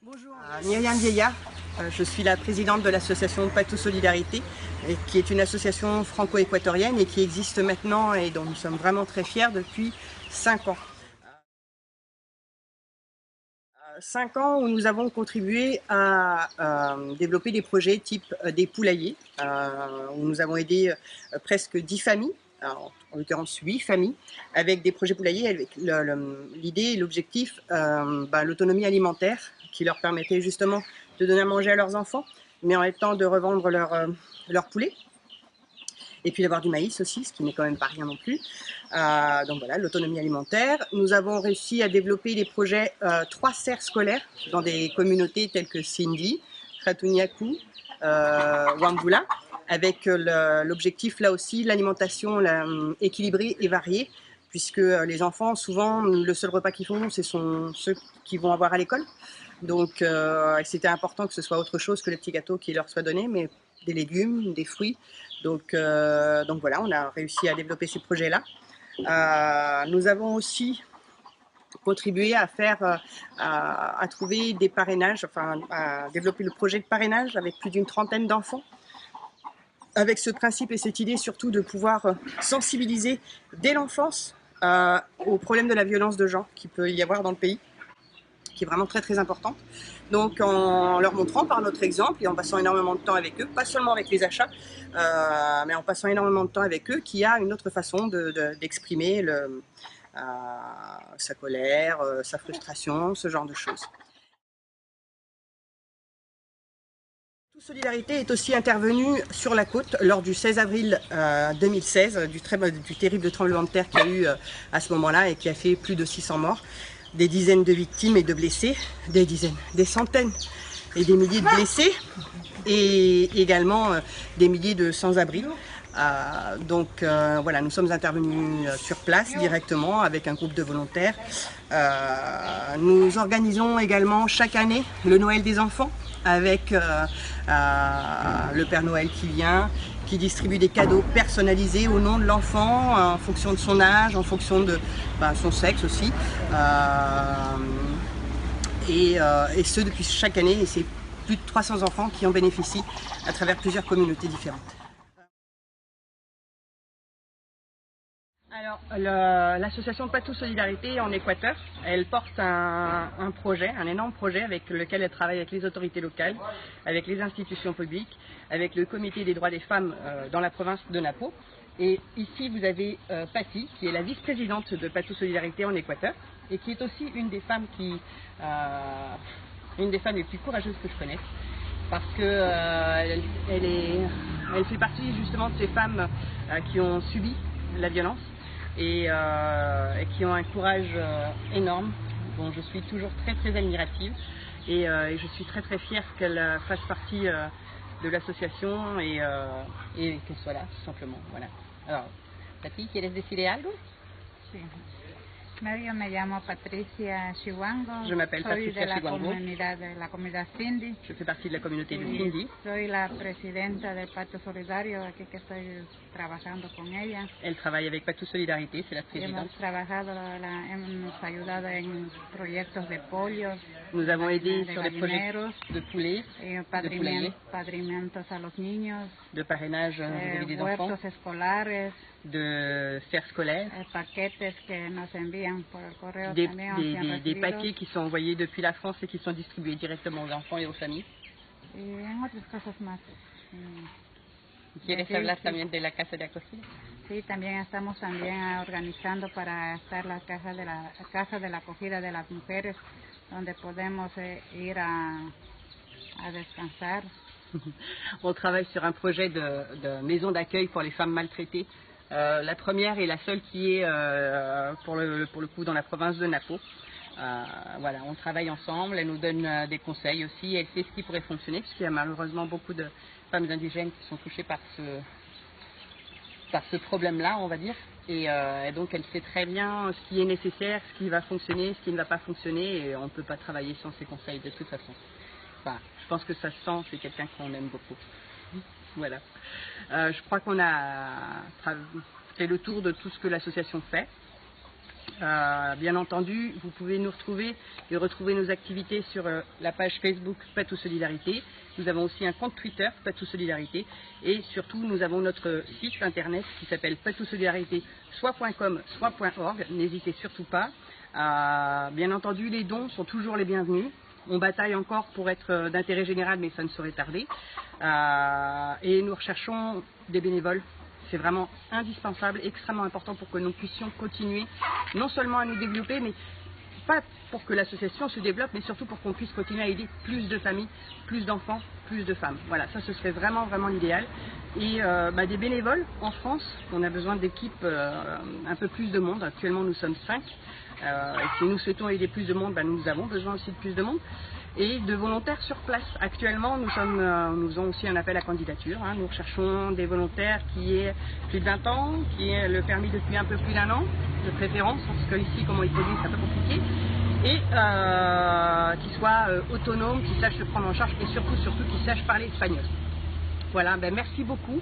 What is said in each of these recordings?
Bonjour, Myriam Vieillard, je suis la présidente de l'association Patou Solidarité, qui est une association franco-équatorienne et qui existe maintenant et dont nous sommes vraiment très fiers depuis 5 ans. 5 ans où nous avons contribué à développer des projets type des poulaillers, où nous avons aidé presque 10 familles, en l'occurrence 8 familles, avec des projets poulaillers, avec l'idée et l'objectif, l'autonomie alimentaire, qui leur permettait justement de donner à manger à leurs enfants, mais en même temps de revendre leur poulet. Et puis d'avoir du maïs aussi, ce qui n'est quand même pas rien non plus. Donc voilà, l'autonomie alimentaire. Nous avons réussi à développer des projets 3 serres scolaires dans des communautés telles que Sindi, Khatuniaku, Wambula, avec l'objectif là aussi, l'alimentation équilibrée et variée, puisque les enfants, souvent, le seul repas qu'ils font, ce sont ceux qu'ils vont avoir à l'école. Donc c'était important que ce soit autre chose que le petit gâteau qui leur soit donné, mais des légumes, des fruits. Donc voilà, on a réussi à développer ces projets-là. Nous avons aussi contribué à trouver des parrainages, enfin à développer le projet de parrainage avec plus d'une trentaine d'enfants, avec ce principe et cette idée surtout de pouvoir sensibiliser dès l'enfance au problème de la violence de genre qu'il peut y avoir dans le pays, qui est vraiment très très importante. Donc en leur montrant par notre exemple et en passant énormément de temps avec eux, pas seulement avec les achats, mais en passant énormément de temps avec eux, qu'il y a une autre façon d'exprimer sa colère, sa frustration, ce genre de choses. Solidarité est aussi intervenue sur la côte lors du 16 avril 2016, du terrible tremblement de terre qu'il y a eu à ce moment-là et qui a fait plus de 600 morts, des dizaines de victimes et de blessés, des centaines et des milliers de blessés et également des milliers de sans-abri. Voilà, nous sommes intervenus sur place directement avec un groupe de volontaires. Nous organisons également chaque année le Noël des enfants avec le Père Noël qui vient, qui distribue des cadeaux personnalisés au nom de l'enfant en fonction de son âge, en fonction de son sexe aussi. Et ce depuis chaque année, et c'est plus de 300 enfants qui en bénéficient à travers plusieurs communautés différentes. Alors, l'association Patou Solidarité en Équateur, elle porte un projet, un énorme projet avec lequel elle travaille avec les autorités locales, avec les institutions publiques, avec le comité des droits des femmes dans la province de Napo. Et ici, vous avez Patty, qui est la vice-présidente de Patou Solidarité en Équateur, et qui est aussi une des femmes les plus courageuses que je connaisse, parce que elle fait partie justement de ces femmes qui ont subi la violence et qui ont un courage énorme, dont je suis toujours très très admirative et je suis très très fière qu'elle fasse partie de l'association et qu'elle soit là tout simplement. Voilà. Alors, Tati, ¿quieres decir algo? Sí. Yo me llamo Patricia Chihuango. Je m'appelle Patricia Chihuango. De la comunidad Sindi. Je fais partie de la communauté de Sindi. Soy la presidenta del Pacto Solidario, aquí que estoy trabajando con ella. Elle travaille avec Patou Solidarité, c'est la présidente. Hemos ayudado en proyectos de pollos. Nous avons aidé sur des projets de poulets, padrinamientos a los niños, de parrainage des enfants, huertos escolares, de serres scolaires, paquetes que nos envían por el correo des paquets qui sont envoyés depuis la France et qui sont distribués directement aux enfants et aux familles. Y en otras cosas más. ¿Quieres hablar también de la casa de acogida? Sí, también estamos organizando para estar la casa de la acogida de las mujeres, donde podemos ir a descansar. On travaille sur un projet de maison d'accueil pour les femmes maltraitées. La première et la seule qui est pour le coup dans la province de Napo. Voilà, on travaille ensemble, elle nous donne des conseils aussi, elle sait ce qui pourrait fonctionner, puisqu'il y a malheureusement beaucoup de femmes indigènes qui sont touchées par ce problème-là, on va dire. Et donc elle sait très bien ce qui est nécessaire, ce qui va fonctionner, ce qui ne va pas fonctionner, et on ne peut pas travailler sans ses conseils de toute façon. Enfin, je pense que ça se sent, c'est quelqu'un qu'on aime beaucoup. Voilà. Je crois qu'on a fait le tour de tout ce que l'association fait. Bien entendu, vous pouvez nous retrouver et retrouver nos activités sur la page Facebook Patou Solidarité. Nous avons aussi un compte Twitter Patou Solidarité et surtout nous avons notre site internet qui s'appelle patousolidarité soit.com soit.org. N'hésitez surtout pas. Bien entendu, les dons sont toujours les bienvenus. On bataille encore pour être d'intérêt général, mais ça ne saurait tarder. Et nous recherchons des bénévoles. C'est vraiment indispensable, extrêmement important pour que nous puissions continuer non seulement à nous développer, mais pas pour que l'association se développe, mais surtout pour qu'on puisse continuer à aider plus de familles, plus d'enfants, plus de femmes. Voilà, ça ce serait vraiment l'idéal. Et des bénévoles en France, on a besoin d'équipes un peu plus de monde. Actuellement nous sommes 5. Et si nous souhaitons aider plus de monde, nous avons besoin aussi de plus de monde. Et de volontaires sur place. Actuellement, nous avons aussi un appel à candidature. Nous recherchons des volontaires qui aient plus de 20 ans, qui aient le permis depuis un peu plus d'1 an, de préférence, parce que ici, comme on est dit, c'est un peu compliqué, et qui soient autonomes, qui sachent se prendre en charge, et surtout qui sachent parler espagnol. Voilà, merci beaucoup.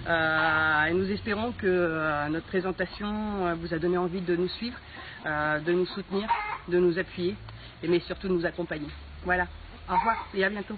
Et nous espérons que notre présentation vous a donné envie de nous suivre, de nous soutenir, de nous appuyer, mais surtout de nous accompagner. Voilà, au revoir et à bientôt.